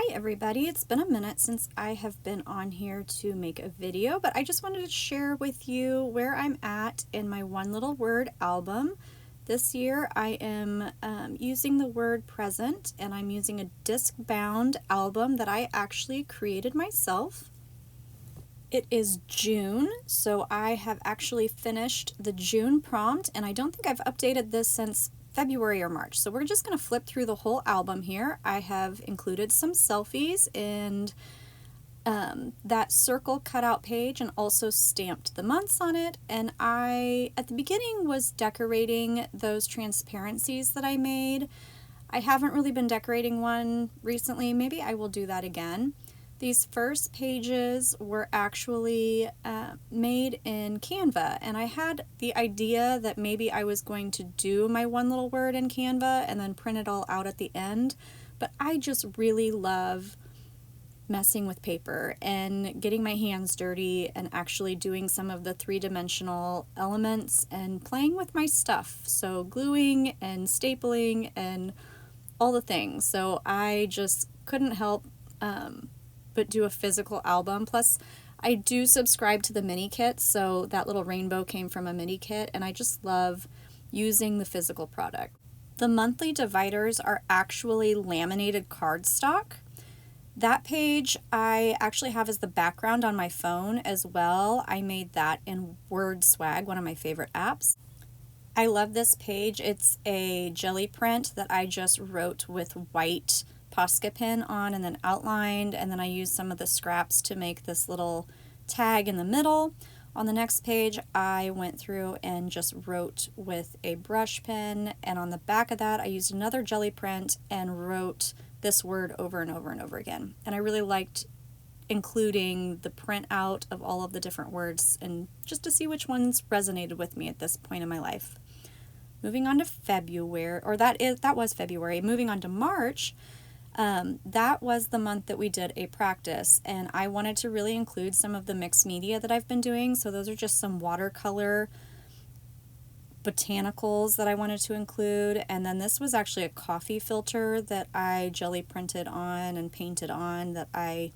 Hi everybody, it's been a minute since I have been on here to make a video, but I just wanted to share with you where I'm at in my one little word album. This year I am using the word present, and I'm using a disc bound album that I actually created myself. It is June, so I have actually finished the June prompt, and I don't think I've updated this since February or March. So we're just going to flip through the whole album here. I have included some selfies and that circle cutout page, and also stamped the months on it. And I, at the beginning, was decorating those transparencies that I made. I haven't really been decorating one recently. Maybe I will do that again. These first pages were actually made in Canva, and I had the idea that maybe I was going to do my one little word in Canva and then print it all out at the end, but I just really love messing with paper and getting my hands dirty and actually doing some of the three-dimensional elements and playing with my stuff, so gluing and stapling and all the things. So I just couldn't help but do a physical album. Plus I do subscribe to the mini kit, so that little rainbow came from a mini kit, and I just love using the physical product. The monthly dividers are actually laminated cardstock. That page I actually have as the background on my phone as well. I made that in WordSwag, one of my favorite apps. I love this page. It's a jelly print that I just wrote with white Posca pen on and then outlined, and then I used some of the scraps to make this little tag in the middle. On the next page I went through and just wrote with a brush pen, and on the back of that I used another jelly print and wrote this word over and over and over again. And I really liked including the print out of all of the different words, and just to see which ones resonated with me at this point in my life. Moving on to February, or that was February. Moving on to March, that was the month that we did a practice, and I wanted to really include some of the mixed media that I've been doing. So those are just some watercolor botanicals that I wanted to include, and then this was actually a coffee filter that I jelly printed on and painted on that I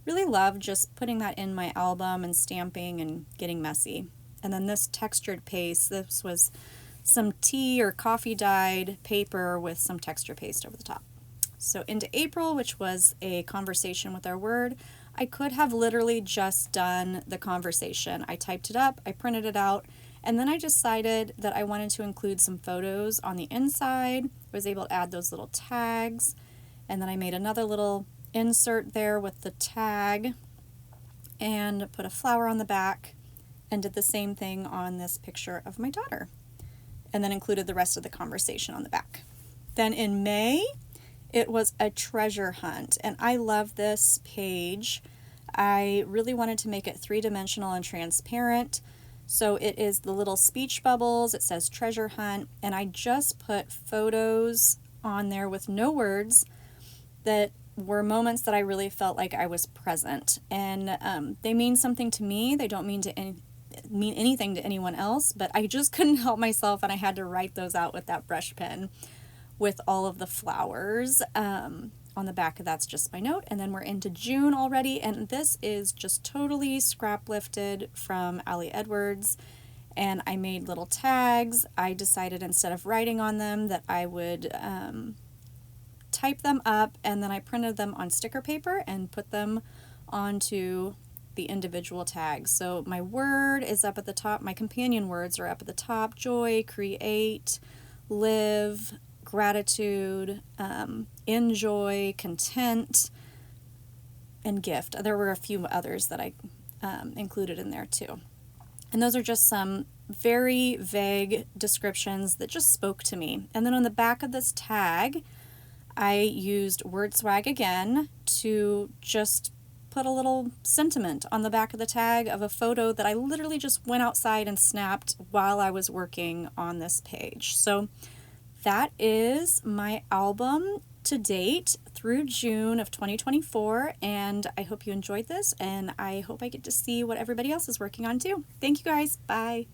really love, just putting that in my album and stamping and getting messy. And then this textured paste, this was some tea or coffee dyed paper with some texture paste over the top. So into April, which was a conversation with our word, I could have literally just done the conversation. I typed it up, I printed it out, and then I decided that I wanted to include some photos on the inside. I was able to add those little tags, and then I made another little insert there with the tag and put a flower on the back, and did the same thing on this picture of my daughter, and then included the rest of the conversation on the back. Then in May, it was a treasure hunt, and I love this page. I really wanted to make it three-dimensional and transparent. So it is the little speech bubbles, it says treasure hunt, and I just put photos on there with no words that were moments that I really felt like I was present. And they mean something to me. They don't mean anything to anyone else, but I just couldn't help myself, and I had to write those out with that brush pen with all of the flowers. On the back of that's just my note. And then we're into June already, and this is just totally scrap lifted from Ali Edwards, and I made little tags. I decided instead of writing on them that I would type them up, and then I printed them on sticker paper and put them onto the individual tags. So my word is up at the top, my companion words are up at the top: joy, create, live, gratitude, enjoy, content, and gift. There were a few others that I included in there too. And those are just some very vague descriptions that just spoke to me. And then on the back of this tag, I used WordSwag again to just put a little sentiment on the back of the tag of a photo that I literally just went outside and snapped while I was working on this page. So that is my album to date through June of 2024, and I hope you enjoyed this, and I hope I get to see what everybody else is working on too. Thank you guys. Bye.